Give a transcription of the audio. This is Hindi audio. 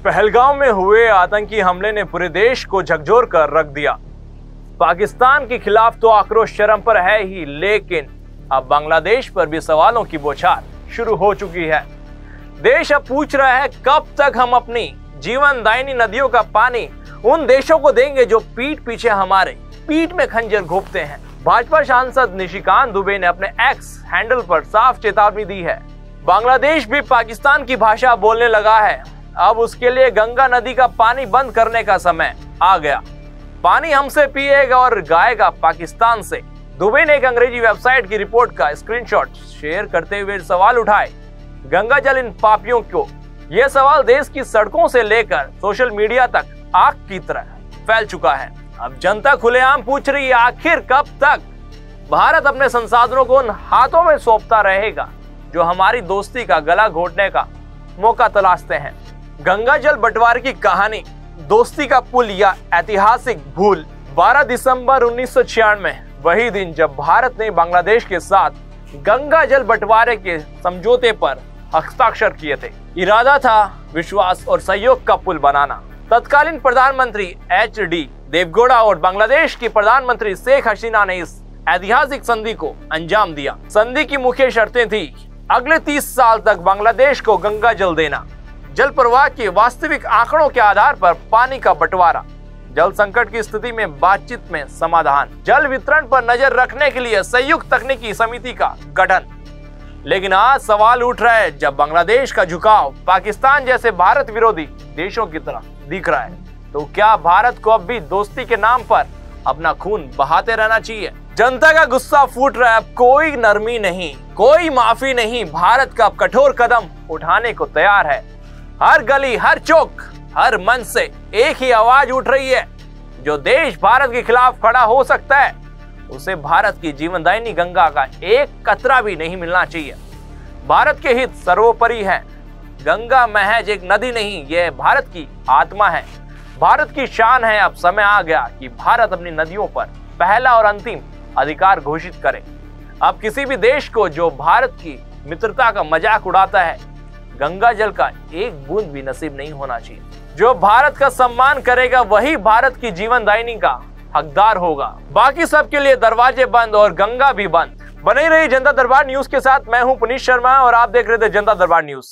पहलगाम में हुए आतंकी हमले ने पूरे देश को झकझोर कर रख दिया। पाकिस्तान के खिलाफ तो आक्रोश चरम पर है ही, लेकिन अब बांग्लादेश पर भी सवालों की बौछार शुरू हो चुकी है। देश अब पूछ रहा है कब तक हम अपनी जीवनदायिनी नदियों का पानी उन देशों को देंगे जो पीठ पीछे हमारे पीठ में खंजर घोंपते हैं। भाजपा सांसद निशिकांत दुबे ने अपने एक्स हैंडल पर साफ चेतावनी दी है। बांग्लादेश भी पाकिस्तान की भाषा बोलने लगा है। अब उसके लिए गंगा नदी का पानी बंद करने का समय आ गया। पानी हमसे पिएगा और गाएगा पाकिस्तान से। दुबे ने एक अंग्रेजी वेबसाइट की रिपोर्ट का स्क्रीनशॉट शेयर करते हुए सवाल उठाए, गंगा जल इन पापियों को। यह सवाल देश की सड़कों से लेकर सोशल मीडिया तक आग की तरह फैल चुका है। अब जनता खुलेआम पूछ रही है, आखिर कब तक भारत अपने संसाधनों को उन हाथों में सौंपता रहेगा जो हमारी दोस्ती का गला घोटने का मौका तलाशते हैं। गंगा जल बंटवारे की कहानी, दोस्ती का पुल या ऐतिहासिक भूल। 12 दिसंबर 1996, वही दिन जब भारत ने बांग्लादेश के साथ गंगा जल बंटवारे के समझौते पर हस्ताक्षर किए थे। इरादा था विश्वास और सहयोग का पुल बनाना। तत्कालीन प्रधानमंत्री HD देवगौड़ा और बांग्लादेश की प्रधानमंत्री शेख हसीना ने इस ऐतिहासिक संधि को अंजाम दिया। संधि की मुख्य शर्तें थी, अगले 30 साल तक बांग्लादेश को गंगा जल देना, जल प्रवाह के वास्तविक आंकड़ों के आधार पर पानी का बंटवारा, जल संकट की स्थिति में बातचीत में समाधान, जल वितरण पर नजर रखने के लिए संयुक्त तकनीकी समिति का गठन। लेकिन आज सवाल उठ रहा है, जब बांग्लादेश का झुकाव पाकिस्तान जैसे भारत विरोधी देशों की तरफ दिख रहा है, तो क्या भारत को अब भी दोस्ती के नाम पर अपना खून बहाते रहना चाहिए? जनता का गुस्सा फूट रहा है। अब कोई नरमी नहीं, कोई माफी नहीं। भारत का अब कठोर कदम उठाने को तैयार है। हर गली, हर चौक, हर मन से एक ही आवाज उठ रही है, जो देश भारत के खिलाफ खड़ा हो सकता है उसे भारत की जीवनदायिनी गंगा का एक कतरा भी नहीं मिलना चाहिए। भारत के हित सर्वोपरि है। गंगा महज एक नदी नहीं, यह भारत की आत्मा है, भारत की शान है। अब समय आ गया कि भारत अपनी नदियों पर पहला और अंतिम अधिकार घोषित करे। अब किसी भी देश को जो भारत की मित्रता का मजाक उड़ाता है, गंगा जल का एक बूंद भी नसीब नहीं होना चाहिए। जो भारत का सम्मान करेगा वही भारत की जीवनदायिनी का हकदार होगा। बाकी सबके लिए दरवाजे बंद और गंगा भी बंद। बने रहिए जनता दरबार न्यूज के साथ। मैं हूं पुनीत शर्मा और आप देख रहे थे जनता दरबार न्यूज।